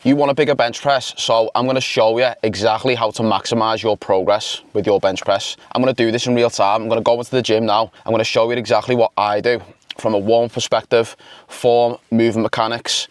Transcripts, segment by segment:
You want a bigger bench press, so I'm going to show you exactly how to maximize your progress with your bench press. I'm going to do this in real time. I'm going to go into the gym now. I'm going to show you exactly what I do from a warm perspective, form, movement mechanics,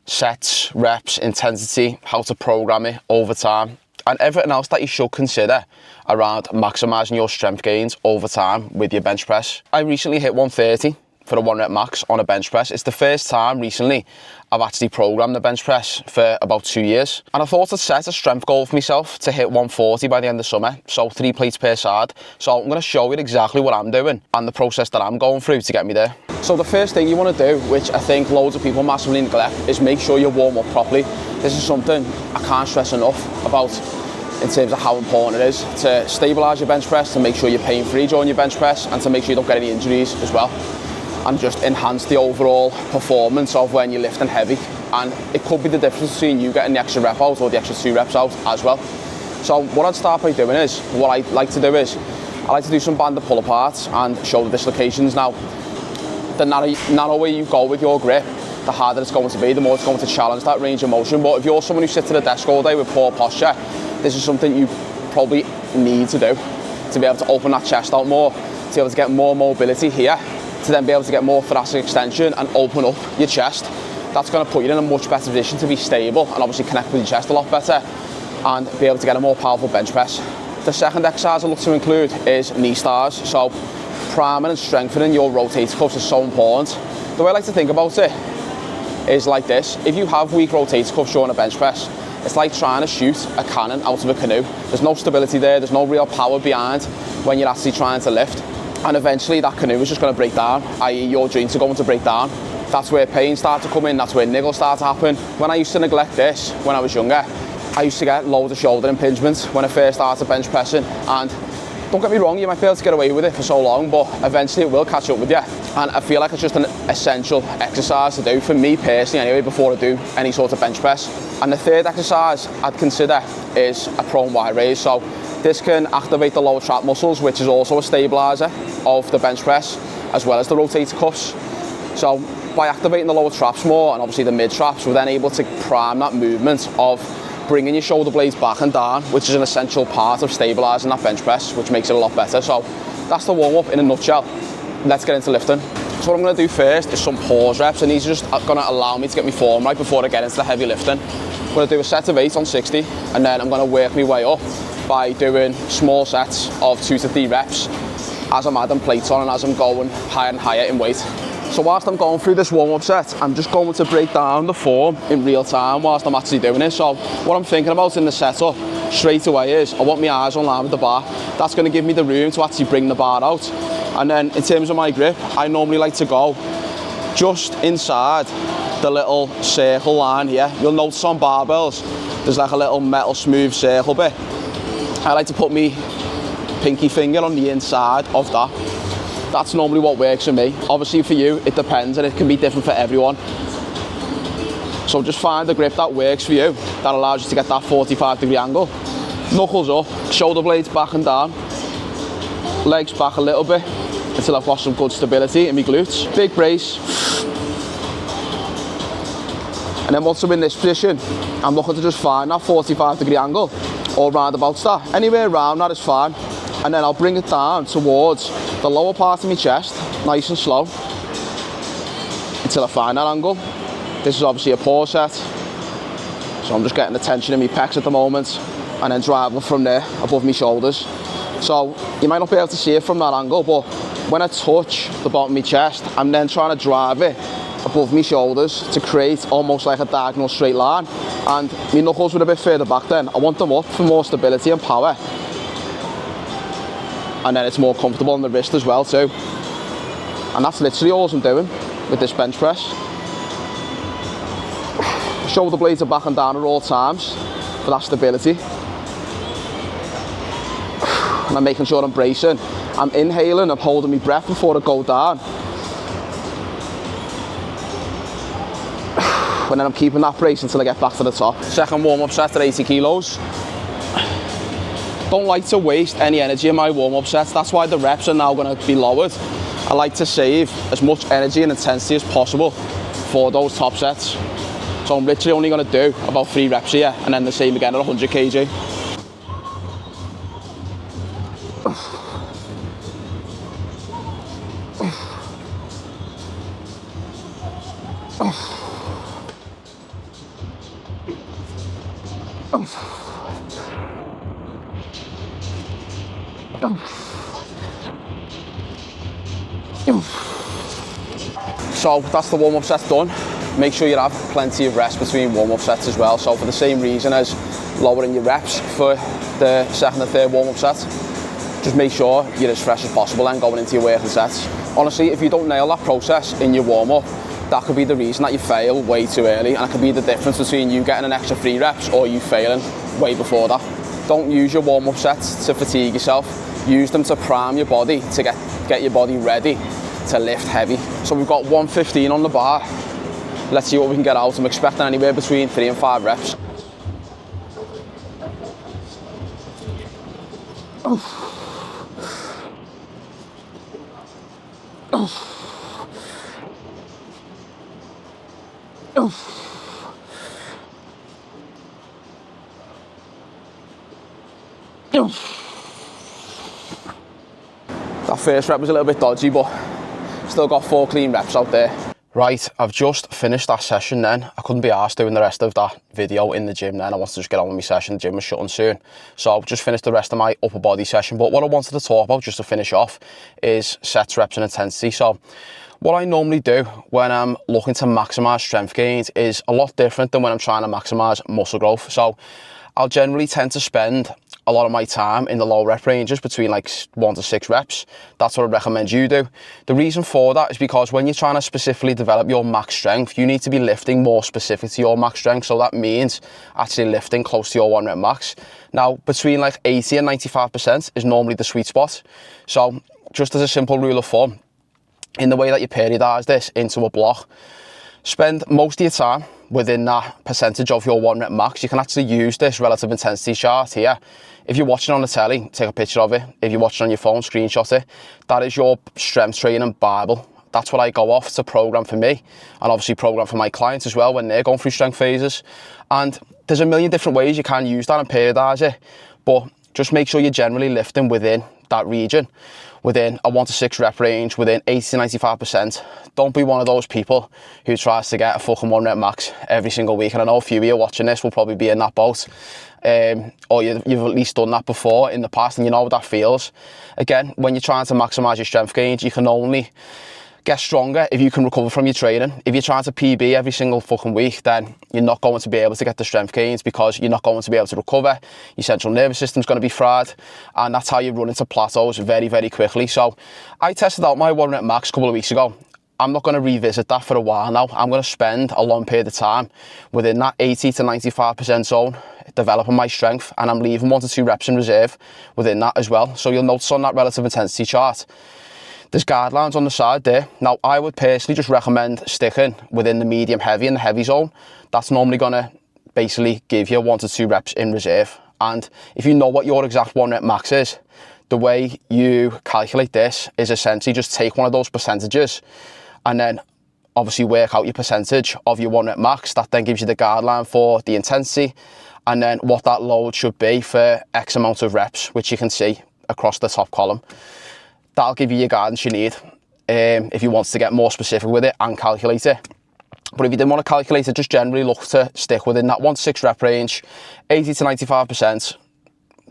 sets, reps, intensity, how to program it over time, and everything else that you should consider around maximizing your strength gains over time with your bench press. I recently hit 130 for a 1 rep max on a bench press. It's the first time recently I've actually programmed the bench press for about 2 years. And I thought I'd set a strength goal for myself to hit 140 by the end of summer, so 3 plates per side. So I'm going to show you exactly what I'm doing and the process that I'm going through to get me there. So the first thing you want to do, which I think loads of people massively neglect, is make sure you warm up properly. This is something I can't stress enough about in terms of how important it is to stabilise your bench press, to make sure you're pain-free during your bench press, and to make sure you don't get any injuries as well, and just enhance the overall performance of when you're lifting heavy. And it could be the difference between you getting the extra rep out or the extra 2 reps out as well. So what I'd start by doing is, what I like to do some banded pull aparts and shoulder dislocations. Now, the narrower you go with your grip, the harder it's going to be, the more it's going to challenge that range of motion. But if you're someone who sits at a desk all day with poor posture, this is something you probably need to do to be able to open that chest out more, to be able to get more mobility here, to then be able to get more thoracic extension and open up your chest. That's going to put you in a much better position to be stable and obviously connect with your chest a lot better and be able to get a more powerful bench press. The second exercise I look to include is knee stars. So priming and strengthening your rotator cuffs is so important. The way I like to think about it is like this. If you have weak rotator cuffs during a bench press, it's like trying to shoot a cannon out of a canoe. There's no stability there, there's no real power behind when you're actually trying to lift. And eventually that canoe is just going to break down, i.e. your joints are going to break down. That's where pain starts to come in, that's where niggles start to happen. When I used to neglect this when I was younger, I used to get loads of shoulder impingements when I first started bench pressing. And don't get me wrong, you might be able to get away with it for so long, but eventually it will catch up with you. And I feel like it's just an essential exercise to do for me personally anyway, before I do any sort of bench press. And the third exercise I'd consider is a prone Y raise. So this can activate the lower trap muscles, which is also a stabiliser of the bench press, as well as the rotator cuffs. So by activating the lower traps more, and obviously the mid traps, we're then able to prime that movement of bringing your shoulder blades back and down, which is an essential part of stabilising that bench press, which makes it a lot better. So that's the warm-up in a nutshell. Let's get into lifting. So what I'm going to do first is some pause reps, and these are just going to allow me to get my form right before I get into the heavy lifting. I'm going to do a set of 8 on 60, and then I'm going to work my way up by doing small sets of 2 to 3 reps as I'm adding plates on and as I'm going higher and higher in weight. So whilst I'm going through this warm-up set, I'm just going to break down the form in real time whilst I'm actually doing it. So what I'm thinking about in the setup straight away is I want my eyes on line with the bar. That's going to give me the room to actually bring the bar out. And then in terms of my grip, I normally like to go just inside the little circle line here. You'll notice on barbells, there's like a little metal smooth circle bit. I like to put my pinky finger on the inside of that. That's normally what works for me. Obviously for you, it depends and it can be different for everyone. So just find the grip that works for you, that allows you to get that 45-degree angle. Knuckles up, shoulder blades back and down, legs back a little bit until I've got some good stability in my glutes. Big brace. And then once I'm in this position, I'm looking to just find that 45-degree angle, or roundabouts that. Anywhere around that is fine. And then I'll bring it down towards the lower part of my chest, nice and slow, until I find that angle. This is obviously a pause set, so I'm just getting the tension in my pecs at the moment, and then driving from there above my shoulders. So you might not be able to see it from that angle, but when I touch the bottom of my chest, I'm then trying to drive it above my shoulders to create almost like a diagonal straight line. And my knuckles were a bit further back then. I want them up for more stability and power. And then it's more comfortable on the wrist as well too. And that's literally all I'm doing with this bench press. Shoulder blades are back and down at all times for that stability. And I'm making sure I'm bracing. I'm inhaling, I'm holding my breath before I go down. And then I'm keeping that brace until I get back to the top. Second warm-up set at 80 kilos. Don't like to waste any energy in my warm-up sets. That's why the reps are now going to be lowered. I like to save as much energy and intensity as possible for those top sets. So I'm literally only going to do about 3 reps here, and then the same again at 100 kg. So that's the warm-up set done. Make sure you have plenty of rest between warm-up sets as well. So for the same reason as lowering your reps for the second and third warm-up set, just make sure you're as fresh as possible and going into your working sets. Honestly, if you don't nail that process in your warm-up, that could be the reason that you fail way too early, and it could be the difference between you getting an extra 3 reps or you failing way before that. Don't use your warm-up sets to fatigue yourself. Use them to prime your body, to get your body ready to lift heavy. So we've got 115 on the bar. Let's see what we can get out. I'm expecting anywhere between 3 and 5 reps. That first rep was a little bit dodgy, but still got 4 clean reps out there. Right, I've just finished that session then. I couldn't be arsed doing the rest of that video in the gym then. I wanted to just get on with my session. The gym was shutting soon. So I've just finished the rest of my upper body session. But what I wanted to talk about, just to finish off, is sets, reps and intensity. So what I normally do when I'm looking to maximise strength gains is a lot different than when I'm trying to maximise muscle growth. So I'll generally tend to spend a lot of my time in the low rep ranges between like 1 to 6 reps. That's what I recommend you do. The reason for that is because when you're trying to specifically develop your max strength, you need to be lifting more specific to your max strength. So that means actually lifting close to your 1 rep max. Now, between like 80 and 95% is normally the sweet spot. So just as a simple rule of thumb, in the way that you periodise this into a block, spend most of your time within that percentage of your 1 rep max. You can actually use this relative intensity chart here. If you're watching on the telly, take a picture of it. If you're watching on your phone, screenshot it. That is your strength training Bible. That's what I go off to program for me, and obviously program for my clients as well when they're going through strength phases. And there's a million different ways you can use that and periodise it, but just make sure you're generally lifting within that region, within a 1 to 6 rep range, within 80 to 95%. Don't be one of those people who tries to get a fucking 1 rep max every single week. And I know a few of you watching this will probably be in that boat, or you've at least done that before in the past, and you know what that feels. Again, when you're trying to maximise your strength gains, you can only get stronger if you can recover from your training. If you're trying to PB every single fucking week, then you're not going to be able to get the strength gains because you're not going to be able to recover. Your central nervous system's going to be fried, and that's how you run into plateaus very, very quickly. So I tested out my 1 rep max a couple of weeks ago. I'm not going to revisit that for a while now. I'm going to spend a long period of time within that 80 to 95% zone, developing my strength, and I'm leaving 1 to 2 reps in reserve within that as well. So you'll notice on that relative intensity chart, there's guidelines on the side there. Now, I would personally just recommend sticking within the medium heavy and the heavy zone. That's normally going to basically give you 1 to 2 reps in reserve. And if you know what your exact 1 rep max is, the way you calculate this is essentially just take one of those percentages and then obviously work out your percentage of your 1 rep max. That then gives you the guideline for the intensity and then what that load should be for X amount of reps, which you can see across the top column. That'll give you your guidance you need if you want to get more specific with it and calculate it. But if you didn't want to calculate it, just generally look to stick within that 1 to 6 rep range, 80 to 95%,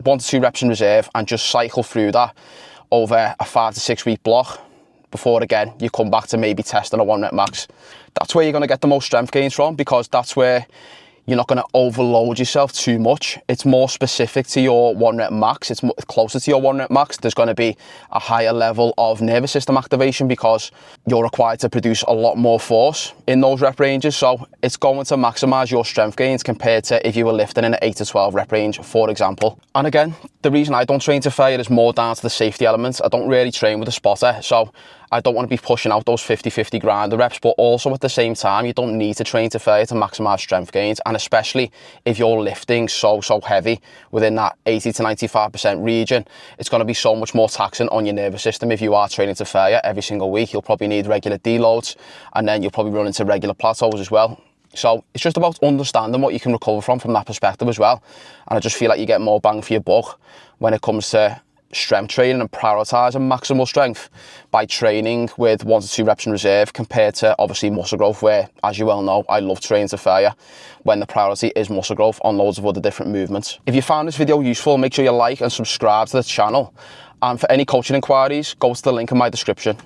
1 to 2 reps in reserve, and just cycle through that over a 5 to 6 week block before, again, you come back to maybe testing a 1 rep max. That's where you're going to get the most strength gains from, because that's where you're not going to overload yourself too much. It's more specific to your 1 rep max. It's closer to your 1 rep max. There's going to be a higher level of nervous system activation because you're required to produce a lot more force in those rep ranges. So it's going to maximize your strength gains compared to if you were lifting in an 8 to 12 rep range, for example. And again, the reason I don't train to failure is more down to the safety elements. I don't really train with a spotter, so I don't want to be pushing out those 50-50 grinder reps, but also at the same time, you don't need to train to failure to maximize strength gains. And especially if you're lifting so heavy within that 80 to 95% region, it's going to be so much more taxing on your nervous system. If you are training to failure every single week, you'll probably need regular deloads, and then you'll probably run into regular plateaus as well. So it's just about understanding what you can recover from that perspective as well. And I just feel like you get more bang for your buck when it comes to strength training and prioritising maximal strength by training with 1 to 2 reps in reserve compared to obviously muscle growth, where, as you well know, I love training to failure when the priority is muscle growth on loads of other different movements. If you found this video useful, make sure you like and subscribe to the channel. And for any coaching inquiries, go to the link in my description.